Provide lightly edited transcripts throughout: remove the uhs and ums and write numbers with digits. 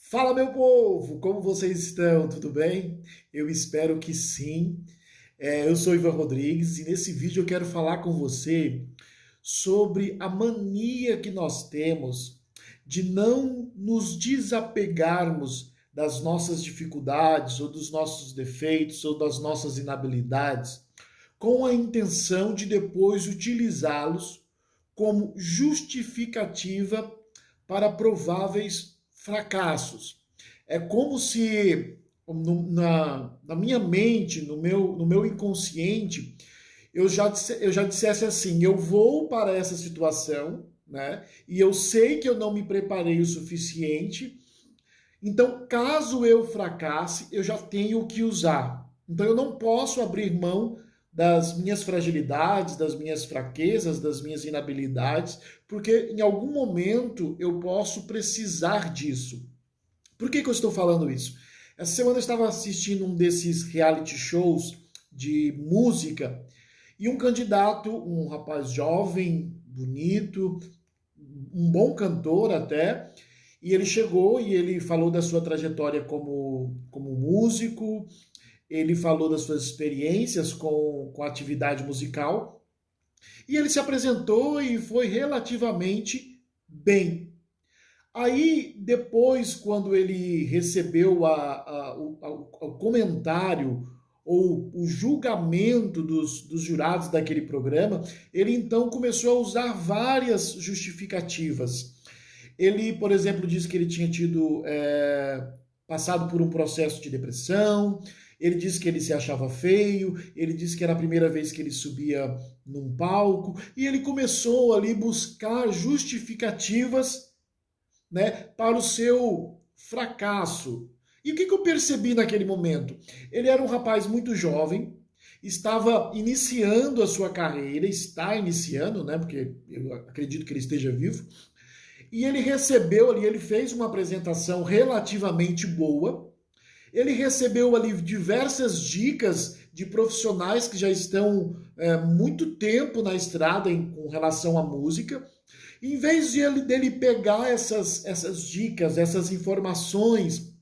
Fala, meu povo! Como vocês estão? Tudo bem? Eu espero que sim. Eu sou Ivan Rodrigues e nesse vídeo eu quero falar com você sobre a mania que nós temos de não nos desapegarmos das nossas dificuldades ou dos nossos defeitos ou das nossas inabilidades, com a intenção de depois utilizá-los como justificativa para prováveis fracassos. É como se na minha mente, no meu inconsciente, eu já dissesse assim: eu vou para essa situação, né? E eu sei que eu não me preparei o suficiente. Então, caso eu fracasse, eu já tenho o que usar. Então, eu não posso abrir mão das minhas fragilidades, das minhas fraquezas, das minhas inabilidades, porque em algum momento eu posso precisar disso. Por que eu estou falando isso? Essa semana eu estava assistindo um desses reality shows de música e um candidato, um rapaz jovem, bonito, um bom cantor até, e ele chegou e ele falou da sua trajetória como músico, ele falou das suas experiências com a atividade musical, e ele se apresentou e foi relativamente bem. Aí, depois, quando ele recebeu o comentário ou o julgamento dos jurados daquele programa, ele então começou a usar várias justificativas. Ele, por exemplo, disse que ele tinha tido passado por um processo de depressão, ele disse que ele se achava feio, ele disse que era a primeira vez que ele subia num palco, e ele começou ali buscar justificativas, né, para o seu fracasso. E o que eu percebi naquele momento? Ele era um rapaz muito jovem, estava iniciando a sua carreira, está iniciando, né, porque eu acredito que ele esteja vivo, e ele recebeu ali, ele fez uma apresentação relativamente boa, ele recebeu ali diversas dicas de profissionais que já estão muito tempo na estrada com relação à música. Em vez dele pegar essas dicas, essas informações,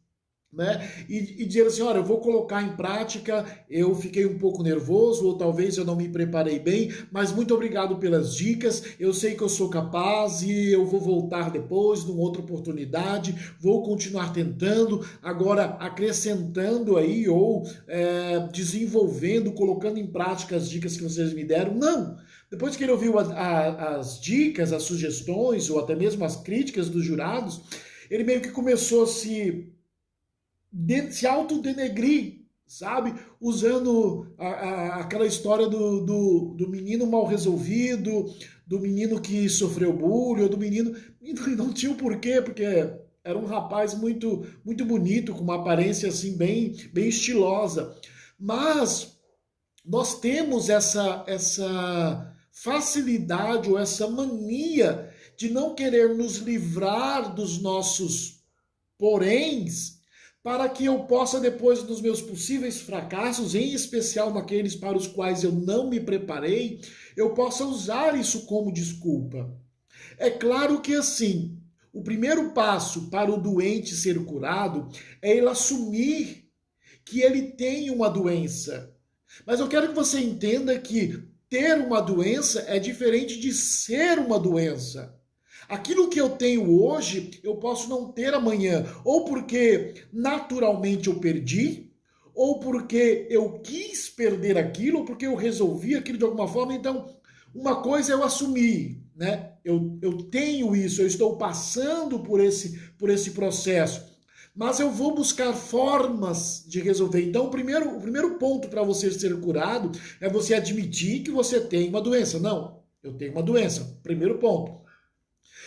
né? E dizer assim: olha, eu vou colocar em prática, eu fiquei um pouco nervoso, ou talvez eu não me preparei bem, mas muito obrigado pelas dicas, eu sei que eu sou capaz e eu vou voltar depois, numa outra oportunidade, vou continuar tentando, agora acrescentando aí, ou desenvolvendo, colocando em prática as dicas que vocês me deram. Não! Depois que ele ouviu as dicas, as sugestões, ou até mesmo as críticas dos jurados, ele meio que começou a se autodenegrir, sabe? Usando aquela história do menino mal resolvido, do menino que sofreu bullying, ou do menino. E não tinha o porquê, porque era um rapaz muito, muito bonito, com uma aparência assim bem estilosa. Mas nós temos essa facilidade ou essa mania de não querer nos livrar dos nossos poréns, para que eu possa, depois dos meus possíveis fracassos, em especial naqueles para os quais eu não me preparei, eu possa usar isso como desculpa. É claro que assim, o primeiro passo para o doente ser curado é ele assumir que ele tem uma doença. Mas eu quero que você entenda que ter uma doença é diferente de ser uma doença. Aquilo que eu tenho hoje, eu posso não ter amanhã, ou porque naturalmente eu perdi, ou porque eu quis perder aquilo, ou porque eu resolvi aquilo de alguma forma. Então, uma coisa é eu assumir, né? Eu tenho isso, eu estou passando por esse processo, mas eu vou buscar formas de resolver. Então, o primeiro ponto para você ser curado é você admitir que você tem uma doença. Não, eu tenho uma doença. Primeiro ponto.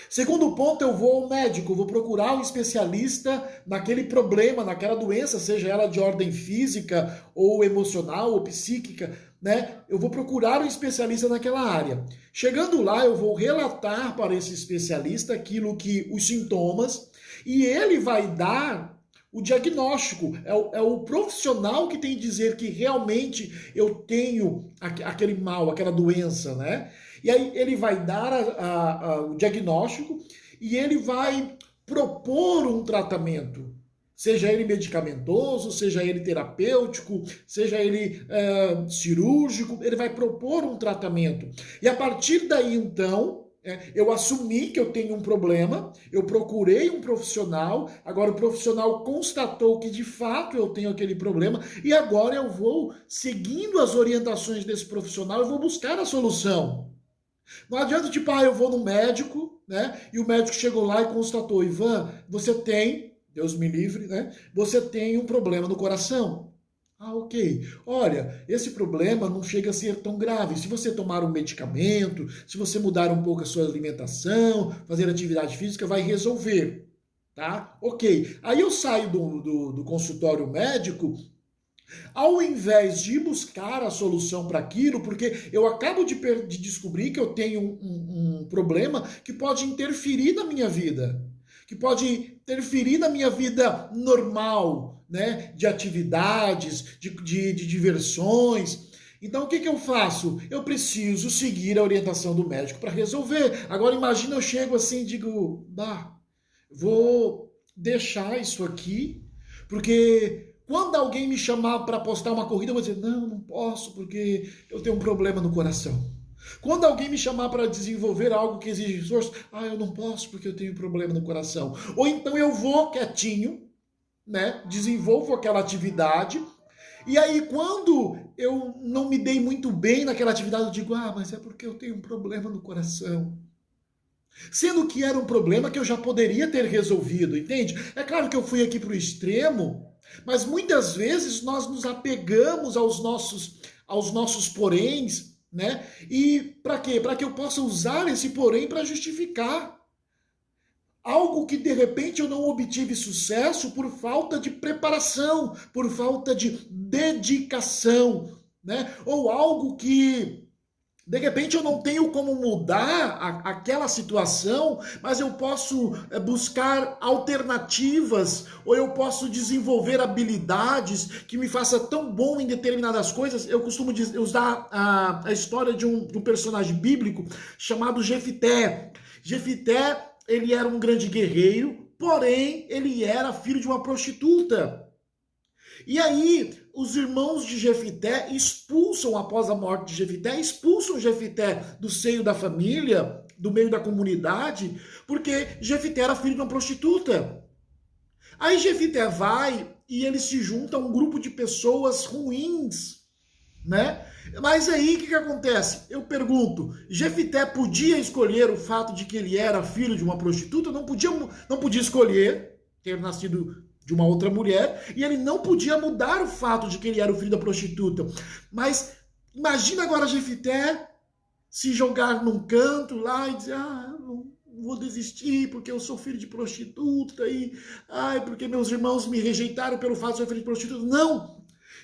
Segundo ponto, eu vou ao médico, vou procurar um especialista naquele problema, naquela doença, seja ela de ordem física, ou emocional, ou psíquica, né? Eu vou procurar um especialista naquela área. Chegando lá, eu vou relatar para esse especialista os sintomas, e ele vai dar o diagnóstico. É o profissional que tem que dizer que realmente eu tenho aquele mal, aquela doença, né? E aí ele vai dar o diagnóstico e ele vai propor um tratamento. Seja ele medicamentoso, seja ele terapêutico, seja ele cirúrgico, ele vai propor um tratamento. E a partir daí, então, eu assumi que eu tenho um problema, eu procurei um profissional, agora o profissional constatou que de fato eu tenho aquele problema, e agora eu vou, seguindo as orientações desse profissional, eu vou buscar a solução. Não adianta, tipo, eu vou no médico, né? E o médico chegou lá e constatou, Ivan, você tem, Deus me livre, né? Você tem um problema no coração. Ah, ok. Olha, esse problema não chega a ser tão grave. Se você tomar um medicamento, se você mudar um pouco a sua alimentação, fazer atividade física, vai resolver, tá? Ok. Aí eu saio do consultório médico, ao invés de buscar a solução para aquilo, porque eu acabo de descobrir que eu tenho um problema que pode interferir na minha vida, que pode interferir na minha vida normal, né? De atividades, de diversões. Então o que eu faço? Eu preciso seguir a orientação do médico para resolver. Agora imagina eu chego assim e digo, vou deixar isso aqui, porque quando alguém me chamar para postar uma corrida, eu vou dizer, não posso, porque eu tenho um problema no coração. Quando alguém me chamar para desenvolver algo que exige esforço, eu não posso, porque eu tenho um problema no coração. Ou então eu vou quietinho, né? Desenvolvo aquela atividade, e aí quando eu não me dei muito bem naquela atividade, eu digo, mas é porque eu tenho um problema no coração. Sendo que era um problema que eu já poderia ter resolvido, entende? É claro que eu fui aqui para o extremo, mas muitas vezes nós nos apegamos aos nossos poréns, né? E para quê? Para que eu possa usar esse porém para justificar algo que de repente eu não obtive sucesso por falta de preparação, por falta de dedicação, né? Ou algo que de repente eu não tenho como mudar aquela situação, mas eu posso buscar alternativas, ou eu posso desenvolver habilidades que me façam tão bom em determinadas coisas. Eu costumo usar a história de um personagem bíblico chamado Jefité. Jefité, ele era um grande guerreiro, porém ele era filho de uma prostituta. E aí, os irmãos de Jefité expulsam, após a morte de Jefité, expulsam Jefité do seio da família, do meio da comunidade, porque Jefité era filho de uma prostituta. Aí Jefité vai e ele se junta a um grupo de pessoas ruins, né? Mas aí o que acontece? Eu pergunto, Jefité podia escolher o fato de que ele era filho de uma prostituta? Não podia escolher ter nascido de uma outra mulher, e ele não podia mudar o fato de que ele era o filho da prostituta. Mas imagina agora Jefité se jogar num canto lá e dizer, não vou desistir porque eu sou filho de prostituta, porque meus irmãos me rejeitaram pelo fato de ser filho de prostituta. Não!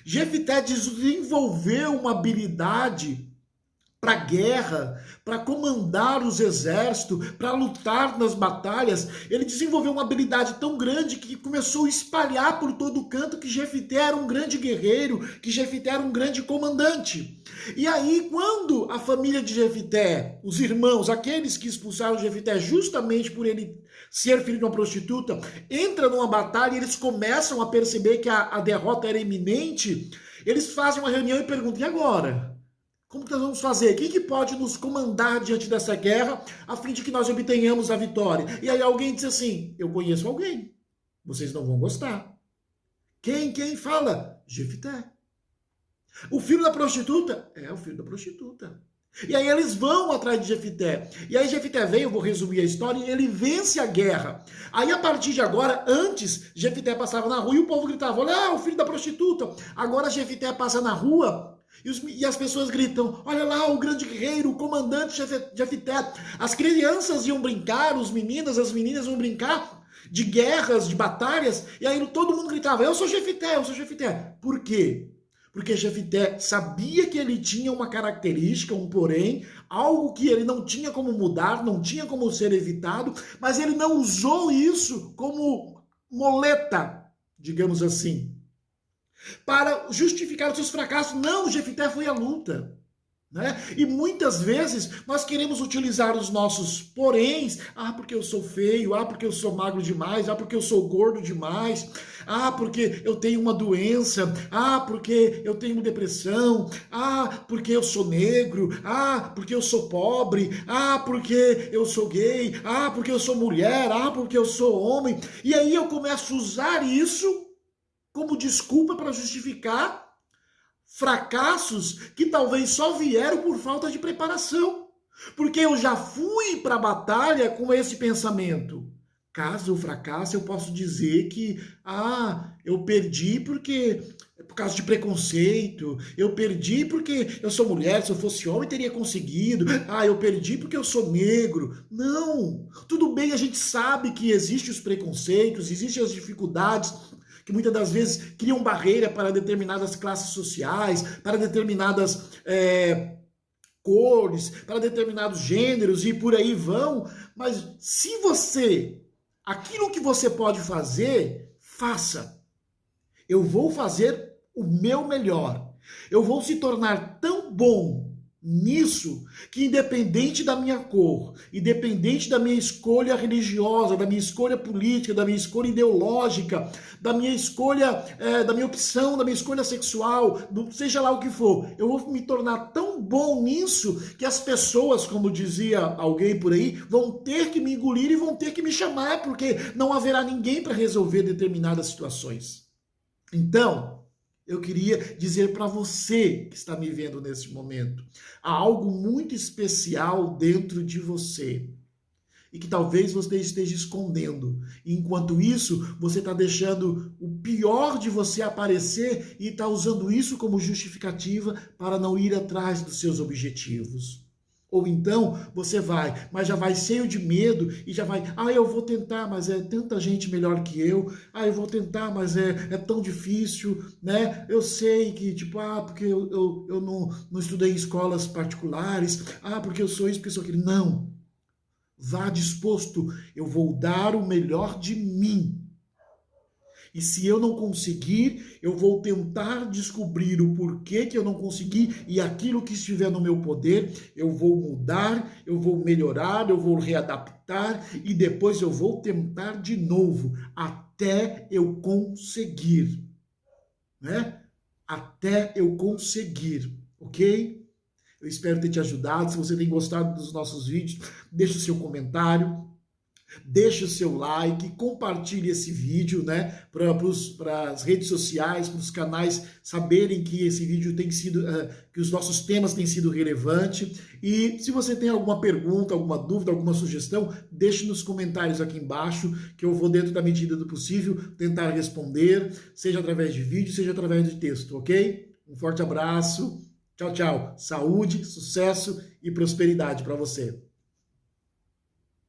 Jefité desenvolveu uma habilidade para a guerra, para comandar os exércitos, para lutar nas batalhas. Ele desenvolveu uma habilidade tão grande que começou a espalhar por todo o canto que Jefité era um grande guerreiro, que Jefité era um grande comandante. E aí, quando a família de Jefité, os irmãos, aqueles que expulsaram Jefité justamente por ele ser filho de uma prostituta, entra numa batalha e eles começam a perceber que a derrota era iminente, eles fazem uma reunião e perguntam, e agora? Como que nós vamos fazer? Quem que pode nos comandar diante dessa guerra a fim de que nós obtenhamos a vitória? E aí alguém diz assim, eu conheço alguém. Vocês não vão gostar. Quem fala? Jefité. O filho da prostituta? É o filho da prostituta. E aí eles vão atrás de Jefité. E aí Jefité vem, eu vou resumir a história, e ele vence a guerra. Aí a partir de agora, antes, Jefité passava na rua e o povo gritava, olha o filho da prostituta. Agora Jefité passa na rua e as pessoas gritam, olha lá o grande guerreiro, o comandante Jefité. As crianças iam brincar, as meninas iam brincar de guerras, de batalhas, e aí todo mundo gritava, eu sou Jefité, eu sou Jefité. Por quê? Porque Jefité sabia que ele tinha uma característica, um porém, algo que ele não tinha como mudar, não tinha como ser evitado, mas ele não usou isso como moleta, digamos assim, para justificar os seus fracassos. Não, Jefité foi à luta, né? E muitas vezes nós queremos utilizar os nossos poréns, porque eu sou feio, porque eu sou magro demais, porque eu sou gordo demais, porque eu tenho uma doença, porque eu tenho depressão, porque eu sou negro, porque eu sou pobre, porque eu sou gay, porque eu sou mulher, porque eu sou homem. E aí eu começo a usar isso como desculpa para justificar fracassos que talvez só vieram por falta de preparação. Porque eu já fui para a batalha com esse pensamento. Caso eu fracasse, eu posso dizer que, eu perdi por causa de preconceito, eu perdi porque eu sou mulher, se eu fosse homem teria conseguido, eu perdi porque eu sou negro. Não, tudo bem, a gente sabe que existem os preconceitos, existem as dificuldades, que muitas das vezes criam barreira para determinadas classes sociais, para determinadas cores, para determinados gêneros e por aí vão. Mas se aquilo que você pode fazer, faça. Eu vou fazer o meu melhor. Eu vou se tornar tão bom nisso que, independente da minha cor, independente da minha escolha religiosa, da minha escolha política, da minha escolha ideológica, da minha escolha, da minha opção, da minha escolha sexual, seja lá o que for, eu vou me tornar tão bom nisso que as pessoas, como dizia alguém por aí, vão ter que me engolir e vão ter que me chamar, porque não haverá ninguém para resolver determinadas situações. Então, eu queria dizer para você que está me vendo nesse momento, há algo muito especial dentro de você e que talvez você esteja escondendo. E enquanto isso, você está deixando o pior de você aparecer e está usando isso como justificativa para não ir atrás dos seus objetivos. Ou então você vai, mas já vai cheio de medo e já vai, eu vou tentar, mas é tanta gente melhor que eu vou tentar, mas é tão difícil, né? Eu sei que, porque eu não estudei em escolas particulares, porque eu sou isso, porque eu sou aquilo. Não. Vá disposto, eu vou dar o melhor de mim. E se eu não conseguir, eu vou tentar descobrir o porquê que eu não consegui e aquilo que estiver no meu poder, eu vou mudar, eu vou melhorar, eu vou readaptar e depois eu vou tentar de novo até eu conseguir, né? Até eu conseguir, ok? Eu espero ter te ajudado. Se você tem gostado dos nossos vídeos, deixa o seu comentário. Deixe o seu like, compartilhe esse vídeo, né, para as redes sociais, para os canais saberem que esse vídeo tem sido, que os nossos temas têm sido relevantes. E se você tem alguma pergunta, alguma dúvida, alguma sugestão, deixe nos comentários aqui embaixo, que eu vou, dentro da medida do possível, tentar responder, seja através de vídeo, seja através de texto, ok? Um forte abraço, tchau, tchau. Saúde, sucesso e prosperidade para você.